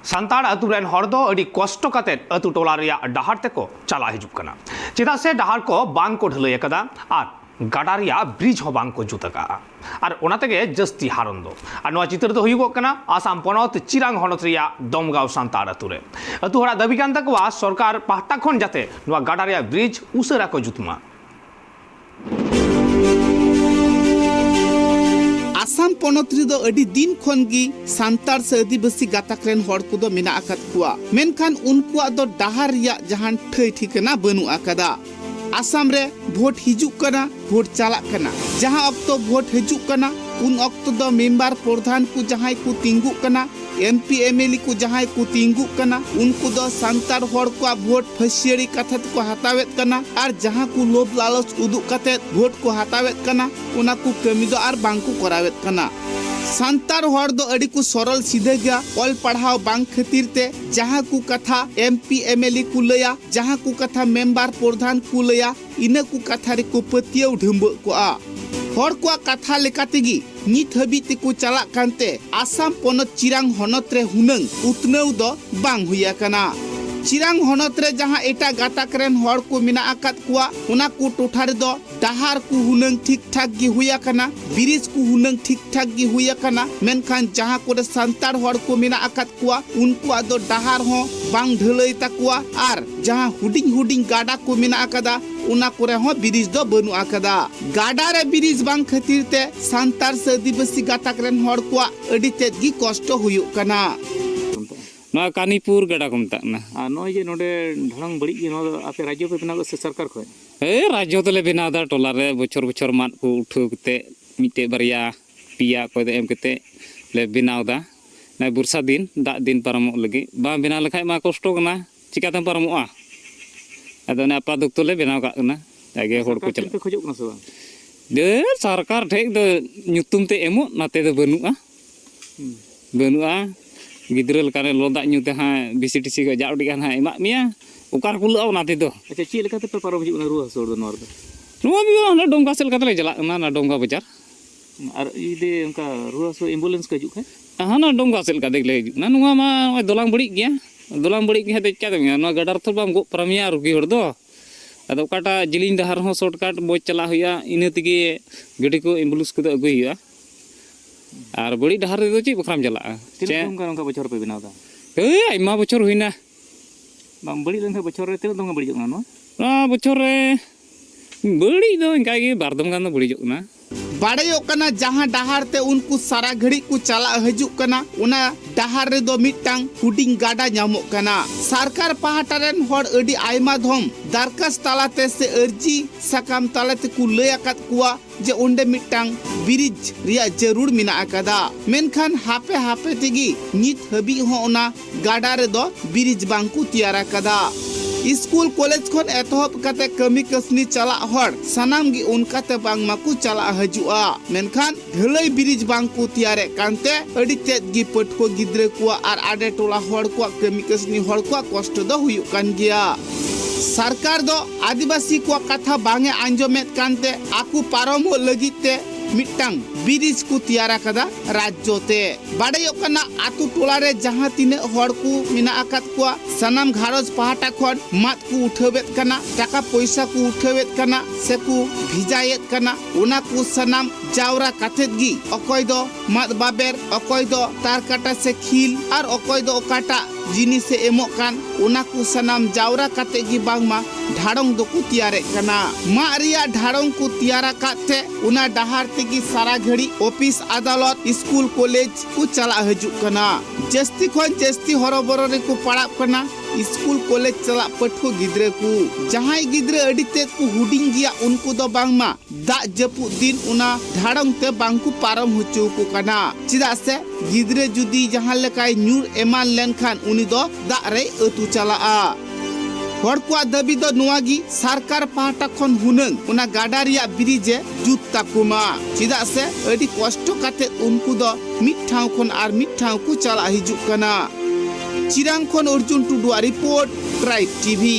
संताड़ अतुरेन हर दो अड़ी कष्ट काते अतु टोला रिया डहार तेको चला हिजुक कना चेदा से डहार को बांग को ढलई अकदा आर गाडा रिया ब्रिज हो बांग को जुत अका आर ओना तेगे जस्ती हारन दो आर नोआ चित्र दो हुयुगो कना आसाम पोनत चिरांग हनत रिया दमगांव संताड़ अतुरे अतु हरा दाबी कान तकवा सरकार पाहटा खन जाते नोआ गाडा रिया ब्रिज उसेरा को जुतमा आसाम पोनत रे दो अडी दिन खन गी सांतार से आदिवासी गाताक रेन हड़ को दो मेना आकात कुआ मेनखान उनकुआ दो डहार रिया जहान ठई ठिकाना बनु आकादा आसाम रे भोट हिजुक कना भोट चालाक कना जहां अक्तो भोट हिजुक कना उन अक्तो दो मेंबर प्रधान को जहां को तिंगु कना एमपी एमएलए को जहां को तिंगु कना उनको दो सांतार हड़ को भोट फसियरी कथा को हतावेत कना और जहां को लोभ लालच उदुक कते भोट को हतावेत कना उना को कमी दो और बांग को करावेत कना सांतार हड़ दो अड़ी को सरल सीधे गया ऑल पढ़ाओ बांग खातिर ते जहां को कथा एमपी एमएलए को लया जहां को कथा मेंबर प्रधान को लया इने को कथा रे को पतियौ ढुंब को आ हड़ को कथा लेकातेगी नित हबी तेको चला कांते आसाम पोनत चिरांग हनत रे हुनंग उतनौ दो बांग हुया कना चिरांग हनत रे जहां एटा गाताक रेन हड़ को मिना आकात कुआ उना को टोठा रे दो डहार को हुनंग ठीक ठाक गी हुया कना ब्रिज को हुनंग ठीक ठाक गी हुया कना मेनखान जहां को सांतार हड़ को मिना आकात कुआ उनको आदो डहार हो बांग ढलई तकुआ आर जहां हुडिंग हुडिंग गाडा को मिना आकादा उना कोरे हो ब्रिज दो बनु आकादा गाडा रे ब्रिज बांग खातिर ते सांतार से आदिवासी गाताक रेन हड़ को अडी तेद गी कष्ट हुयुक कना ना कानीपुर गड़ा को मता ना नॉय जे नोडे ढलंग बड़ी गे नो आपे राज्य पे बनाव से सरकार खय ए राज्य तले बनाव दा टोला रे बछर बछर मात को उठाव कते मिटे बरिया पिया को एम कते ले बनाव दा ना वर्षा दिन दाग दिन पारमो लगी बा बनाव लखाय मा कष्ट कना चिकाते पारमोआ अदो ना आपा दुक तले बनाव का ना आगे होड़ को चला खजो कना से दे सरकार ठेक दो nyutum ते एमो नाते दो बनुआ बनुआ गिद्रल कारे लोदा न्यूते हां बीसीटीसी को जाउडी गान हां एमा मिया उकार कुलाव नाते दो अच्छा ची लेकाते पे पारो हिजुक ना रुआ सोर दो नोर दो रुआ भी ना डोंगा सेल कातले जला ना डोंगा बाजार और इदे उनका रुआ सो एम्बुलेंस का हिजुक है हां ना डोंगा सेल का देखले हिजुक ना नुआ मा दोलांग बड़ी गया दोलांग बड़ी गया ते क्या दे ना गडर तो बाम गो प्रमिया रुगी हड़ दो अदो काटा जिलिंग दहार हो शॉर्टकट बोज चला हुआ इने तिगे गडी को एम्बुलेंस को अगुई हुआ और बड़ी डहार रे दो ची बखराम चला तिन उनका बछर पे बनाव दा ए आइमा बछर हुइना बाम बड़ी लेन बछर रे तिन दम बड़ी जकना नो ना बछर रे बड़ी दो इनका के बारदम गान दो बड़ी जकना बाड़ायो कना जहां डहार ते उनको सारा घड़ी को चला हजुक कना उना डहार रे दो मिटांग हुडिंग गाडा ᱧᱟᱢᱚᱜ कना सरकार पाहटा रेन हड़ अडी आयमा धम दरखास्त तालाते से अर्जी सकाम तालाते को लय आकात कुआ जे ओंडे मिटांग ब्रिज रिया जरूर मिना आकादा मेनखान हापे हापे तेगी नित हबी हो ओना गाडा रे दो ब्रिज बांकु तैयार आकादा स्कूल कॉलेज खन एतहब कते कमी कसनी चला हड़ सनाम गी उनकाते बांग माकु चला हजुआ मेनखान ढलई ब्रिज बांकु तैयार कांते अडी तेद गी पटको गिद्रे को आर आडे टोला हड़ को कमी कसनी हड़ को कष्ट दो हुयु कान गिया सरकार दो आदिवासी को कथा बांगे आंजोमेत कांते आकु पारमो लगिते मिटांग ब्रिज को तैयार कदा राज्योते बाड़ायो कना आतु टोला रे जहां तिने हड़ को मिना आकात को सनाम घारज पहाटा खन मात को उठावेत कना टाका पैसा को उठावेत कना से को भिजायेत कना उना को सनाम जावरा काथेत गी अकय दो मात बाबेर अकय दो तार काटा से खिल और अकय दो काटा जिनिस से एमो कान उना को सनाम जावरा काते गी बांगमा ढाडोंग दो को तैयारे कना मा रिया ढाडोंग को तैयारा काते उना डहार तेगी सारा घड़ी ऑफिस अदालत स्कूल कॉलेज को चला हजुक कना जस्ती खन जस्ती हरोबरो रे को पढ़ाप कना स्कूल कॉलेज चला पठो गिद्रे को जहां गिद्रे अडी तेत को हुडिंग गिया उनको दो बांगमा दा जपु दिन उना ढाडोंग ते बांगकु पारम हुचु को कना चिदा से गिद्रे जुदी जहां लेकाय न्यूर एमान लेनखान उनी दो दा रे अतु चला आ हड़ को दाबी दो नुआगी सरकार पाहटा खन हुनंग उना गाडा रिया ब्रिजे जुत ताकुमा चिदा से अडी कष्ट काते उनको दो मिठाव खन आर मिठाव को चला हिजुक कना चिरांग खन अर्जुन टुडुआ रिपोर्ट ट्राइब टीवी।